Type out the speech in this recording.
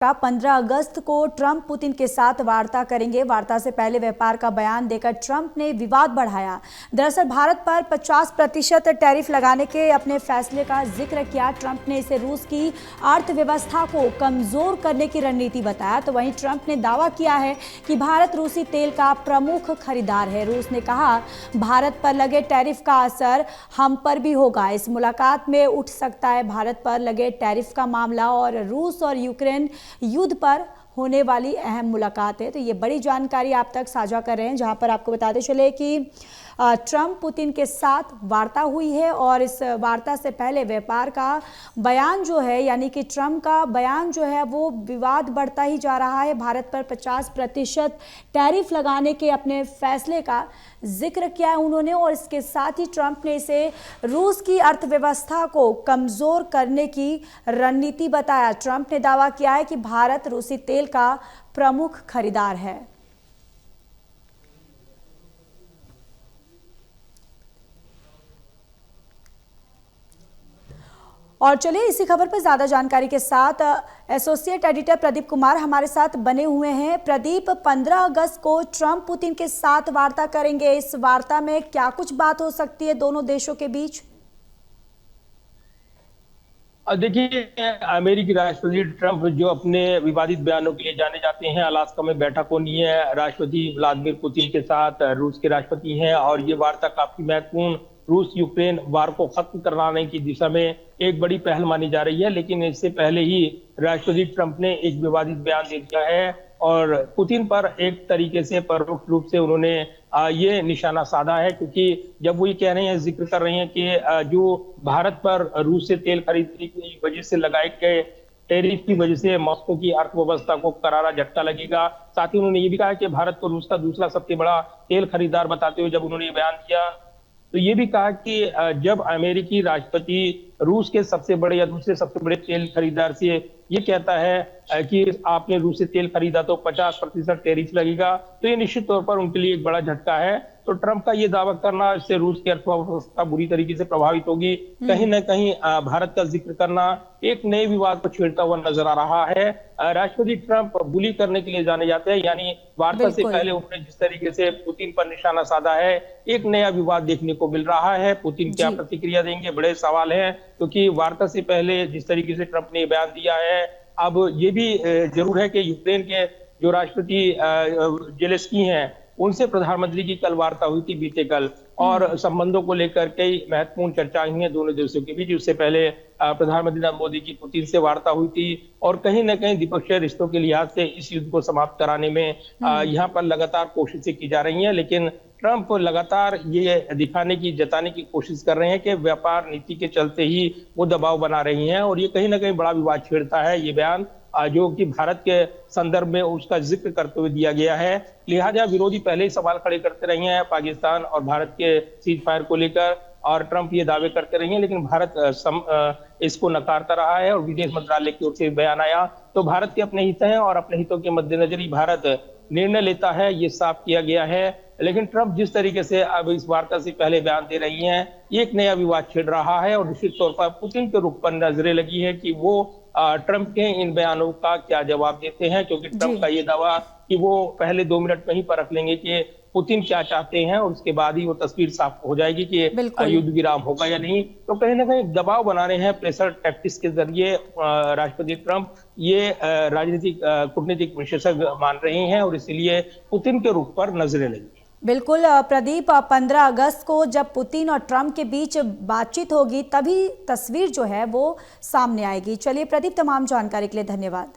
का 15 अगस्त को Trump Putin के साथ वार्ता करेंगे। वार्ता से पहले व्यापार का बयान देकर ट्रंप ने विवाद बढ़ाया। दरअसल भारत पर 50% टैरिफ लगाने के अपने फैसले का जिक्र किया। ट्रंप ने इसे रूस की अर्थव्यवस्था को कमजोर करने की रणनीति बताया। तो वहीं ट्रंप ने दावा किया है कि भारत रूसी तेल का प्रमुख खरीदार है। रूस ने कहा भारत पर लगे टैरिफ का असर हम पर भी होगा। इस मुलाकात में उठ सकता है भारत पर लगे टैरिफ का मामला और रूस और यूक्रेन युद्ध पर होने वाली अहम मुलाकात है। तो ये बड़ी जानकारी आप तक साझा कर रहे हैं, जहां पर आपको बताते चले कि ट्रंप पुतिन के साथ वार्ता हुई है और इस वार्ता से पहले व्यापार का बयान जो है, यानी कि ट्रंप का बयान जो है वो विवाद बढ़ता ही जा रहा है। भारत पर 50% टैरिफ लगाने के अपने फैसले का जिक्र किया है उन्होंने और इसके साथ ही ट्रंप ने इसे रूस की अर्थव्यवस्था को कमजोर करने की रणनीति बताया। ट्रंप ने दावा किया है कि भारत रूसी तेल का प्रमुख खरीदार है। और चलिए इसी खबर पर ज्यादा जानकारी के साथ एसोसिएट एडिटर प्रदीप कुमार हमारे साथ बने हुए हैं। प्रदीप, 15 अगस्त को ट्रंप पुतिन के साथ वार्ता करेंगे। इस वार्ता में क्या कुछ बात हो सकती है दोनों देशों के बीच? देखिए, अमेरिकी राष्ट्रपति ट्रंप जो अपने विवादित बयानों के लिए जाने जाते हैं, अलास्का में बैठक होनी है राष्ट्रपति व्लादिमीर पुतिन के साथ, रूस के राष्ट्रपति हैं और ये वार्ता काफी महत्वपूर्ण रूस यूक्रेन वार को खत्म कराने की दिशा में एक बड़ी पहल मानी जा रही है। लेकिन इससे पहले ही राष्ट्रपति ट्रंप ने एक विवादित बयान दे दिया है और पुतिन पर एक तरीके से परोक्ष रूप से उन्होंने ये निशाना साधा है, क्योंकि जब वो ये कह रहे हैं, जिक्र कर रहे हैं कि जो भारत पर रूस से तेल खरीदने की वजह से लगाए गए टैरिफ की वजह से मॉस्को की अर्थव्यवस्था को करारा झटका लगेगा। साथ ही उन्होंने ये भी कहा कि भारत को रूस का दूसरा सबसे बड़ा तेल खरीदार बताते हुए जब उन्होंने ये बयान दिया, तो ये भी कहा कि जब अमेरिकी राष्ट्रपति रूस के सबसे बड़े या दूसरे सबसे बड़े तेल खरीदार से ये कहता है कि आपने रूस से तेल खरीदा तो 50% टैरिफ लगेगा, तो ये निश्चित तौर पर उनके लिए एक बड़ा झटका है। तो ट्रंप का ये दावा करना, इससे रूस की अर्थव्यवस्था बुरी तरीके से प्रभावित होगी। कहीं ना कहीं भारत का जिक्र करना एक नए विवाद को छेड़ता हुआ नजर आ रहा है। राष्ट्रपति ट्रंप बुली करने के लिए जाने जाते हैं, यानी वार्ता से पहले उन्होंने जिस तरीके से पुतिन पर निशाना साधा है, एक नया विवाद देखने को मिल रहा है। पुतिन क्या प्रतिक्रिया देंगे, बड़े सवाल है, क्योंकि वार्ता से पहले जिस तरीके से ट्रंप ने बयान दिया है, अब ये भी जरूर है कि यूक्रेन के जो राष्ट्रपति जेलेंस्की हैं, उनसे प्रधानमंत्री की कल वार्ता हुई थी बीते कल और संबंधों को लेकर कई महत्वपूर्ण चर्चाएं हुई हैं दोनों देशों के बीच। उससे पहले प्रधानमंत्री नरेंद्र मोदी की पुतिन से वार्ता हुई थी और कहीं न कहीं द्विपक्षीय रिश्तों के लिहाज से इस युद्ध को समाप्त कराने में यहाँ पर लगातार कोशिशें की जा रही हैं। लेकिन ट्रंप लगातार ये दिखाने की, जताने की कोशिश कर रहे हैं कि व्यापार नीति के चलते ही वो दबाव बना रही हैं और ये कहीं ना कहीं बड़ा विवाद छेड़ता है ये बयान, जो कि भारत के संदर्भ में उसका जिक्र करते हुए दिया गया है। लिहाजा विरोधी पहले ही सवाल खड़े करते रहे हैं पाकिस्तान और भारत के सीज फायर को लेकर और ट्रंप ये दावे करते रहे हैं, लेकिन भारत इसको नकारता रहा है और विदेश मंत्रालय की ओर से बयान आया तो भारत के अपने हित हैं और अपने हितों के मद्देनजर ही भारत निर्णय लेता है, ये साफ किया गया है। लेकिन ट्रंप जिस तरीके से अब इस वार्ता से पहले बयान दे रही हैं, एक नया विवाद छिड़ रहा है और निश्चित तौर पर पुतिन के रुख पर नजरें लगी है कि वो ट्रंप के इन बयानों का क्या जवाब देते हैं, क्योंकि ट्रंप का ये दावा कि वो पहले 2 मिनट में ही परख लेंगे कि पुतिन क्या चाहते हैं और उसके बाद ही वो तस्वीर साफ हो जाएगी कि युद्ध विराम होगा या नहीं। तो कहीं ना कहीं दबाव बना रहे हैं प्रेशर टैक्टिक्स के जरिए राष्ट्रपति ट्रंप, ये राजनीतिक कूटनीतिक विशेषज्ञ मान रहे हैं और इसलिए पुतिन के रुख पर नजरें लगी। बिल्कुल प्रदीप, 15 अगस्त को जब पुतिन और ट्रंप के बीच बातचीत होगी तभी तस्वीर जो है वो सामने आएगी। चलिए प्रदीप, तमाम जानकारी के लिए धन्यवाद।